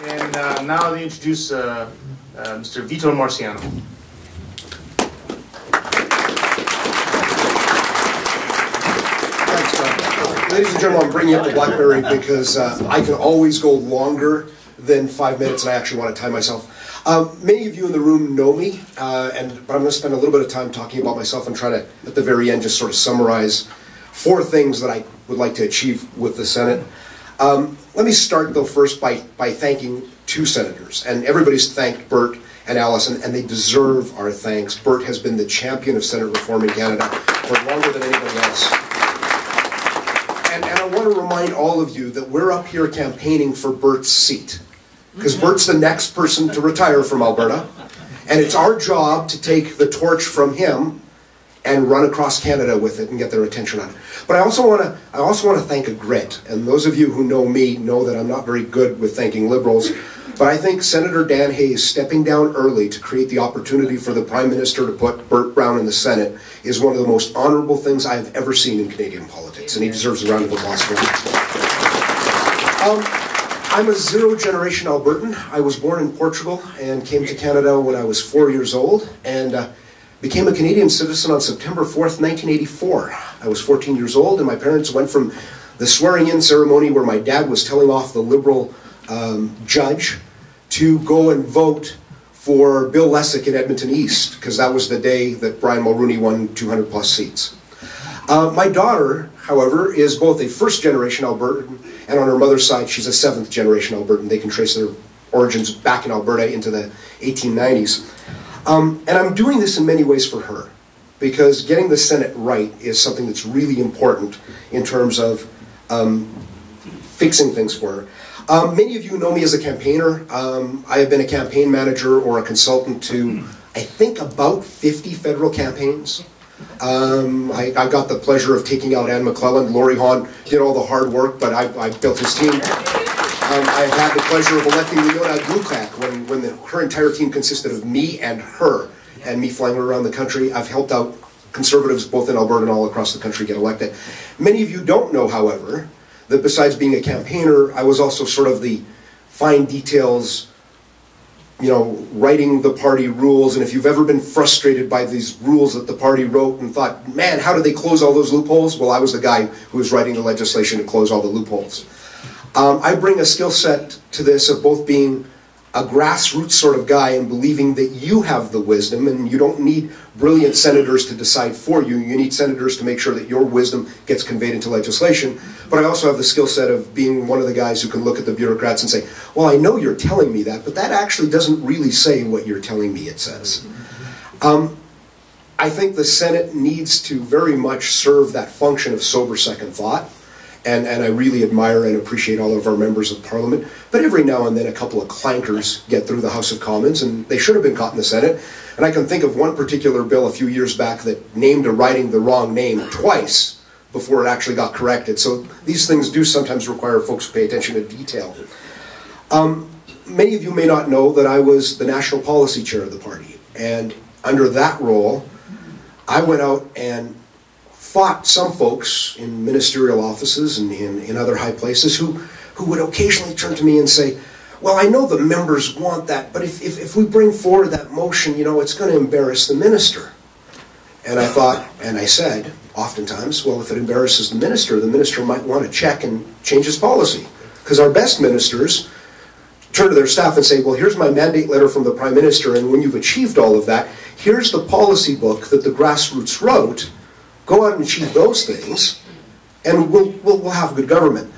And now they introduce Mr. Vitor Marciano. Thanks, John. Ladies and gentlemen, I'm bringing up the BlackBerry because I can always go longer than 5 minutes, and I actually want to time myself. Many of you in the room know me, but I'm going to spend a little bit of time talking about myself and try to, at the very end, just sort of summarize 4 things that I would like to achieve with the Senate. Let me start, though, first by thanking 2 senators. And everybody's thanked Bert and Allison, and they deserve our thanks. Bert has been the champion of Senate reform in Canada for longer than anybody else. And I want to remind all of you that we're up here campaigning for Bert's seat, because Bert's the next person to retire from Alberta, and it's our job to take the torch from him and run across Canada with it and get their attention on it. But I also want to thank a grit, and those of you who know me know that I'm not very good with thanking Liberals, but I think Senator Dan Hayes stepping down early to create the opportunity for the Prime Minister to put Bert Brown in the Senate is one of the most honourable things I have ever seen in Canadian politics, and he deserves a round of applause for that. I'm a zero-generation Albertan. I was born in Portugal and came to Canada when I was 4 years old, and became a Canadian citizen on September 4th, 1984. I was 14 years old, and my parents went from the swearing-in ceremony where my dad was telling off the Liberal judge to go and vote for Bill Lessick in Edmonton East, because that was the day that Brian Mulroney won 200-plus seats. My daughter, however, is both a first-generation Albertan, and on her mother's side, she's a seventh-generation Albertan. They can trace their origins back in Alberta into the 1890s. And I'm doing this in many ways for her, because getting the Senate right is something that's really important in terms of fixing things for her. Many of you know me as a campaigner. I have been a campaign manager or a consultant to, I think, about 50 federal campaigns. I got the pleasure of taking out Ann McClellan. Laurie Hahn did all the hard work, but I built his team. I've had the pleasure of electing Leona Glukak when her entire team consisted of me and her, and me flying her around the country. I've helped out Conservatives both in Alberta and all across the country get elected. Many of you don't know, however, that besides being a campaigner, I was also sort of the fine details, you know, writing the party rules. And if you've ever been frustrated by these rules that the party wrote and thought, man, how do they close all those loopholes? Well, I was the guy who was writing the legislation to close all the loopholes. I bring a skill set to this of both being a grassroots sort of guy and believing that you have the wisdom, and you don't need brilliant senators to decide for you. You need senators to make sure that your wisdom gets conveyed into legislation. But I also have the skill set of being one of the guys who can look at the bureaucrats and say, well, I know you're telling me that, but that actually doesn't really say what you're telling me it says. I think the Senate needs to very much serve that function of sober second thought. And I really admire and appreciate all of our members of Parliament. But every now and then a couple of clankers get through the House of Commons, and they should have been caught in the Senate. And I can think of one particular bill a few years back that named a riding the wrong name twice before it actually got corrected. So these things do sometimes require folks to pay attention to detail. Many of you may not know that I was the national policy chair of the party. And under that role, I went out and fought some folks in ministerial offices and in other high places who would occasionally turn to me and say, well, I know the members want that, but if we bring forward that motion, you know, it's going to embarrass the minister. And I thought, and I said, oftentimes, well, if it embarrasses the minister might want to check and change his policy. Because our best ministers turn to their staff and say, well, here's my mandate letter from the Prime Minister, and when you've achieved all of that, here's the policy book that the grassroots wrote. Go out and achieve those things, and we'll have good government.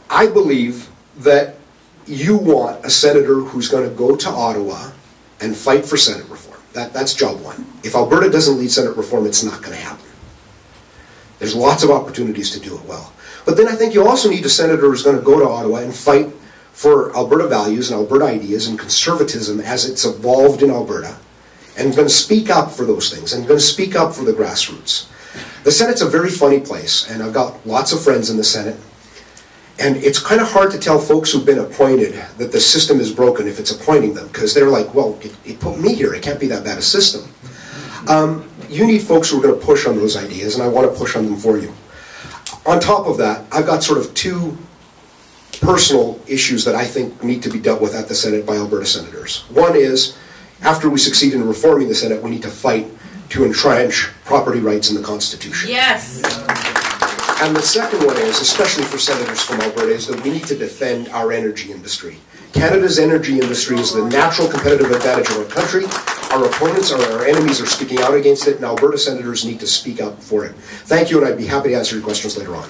I believe that you want a senator who's going to go to Ottawa and fight for Senate reform. That's job one. If Alberta doesn't lead Senate reform, it's not going to happen. There's lots of opportunities to do it well. But then I think you also need a senator who's going to go to Ottawa and fight for Alberta values and Alberta ideas and conservatism as it's evolved in Alberta, and going to speak up for those things, and going to speak up for the grassroots. The Senate's a very funny place, and I've got lots of friends in the Senate, and it's kind of hard to tell folks who've been appointed that the system is broken if it's appointing them, because they're like, well, it put me here, it can't be that bad a system. You need folks who are going to push on those ideas, and I want to push on them for you. On top of that, I've got sort of two personal issues that I think need to be dealt with at the Senate by Alberta senators. One is, after we succeed in reforming the Senate, we need to fight to entrench property rights in the Constitution. Yes. And the second one is, especially for senators from Alberta, is that we need to defend our energy industry. Canada's energy industry is the natural competitive advantage of our country. Our opponents or our enemies are speaking out against it, and Alberta senators need to speak up for it. Thank you, and I'd be happy to answer your questions later on.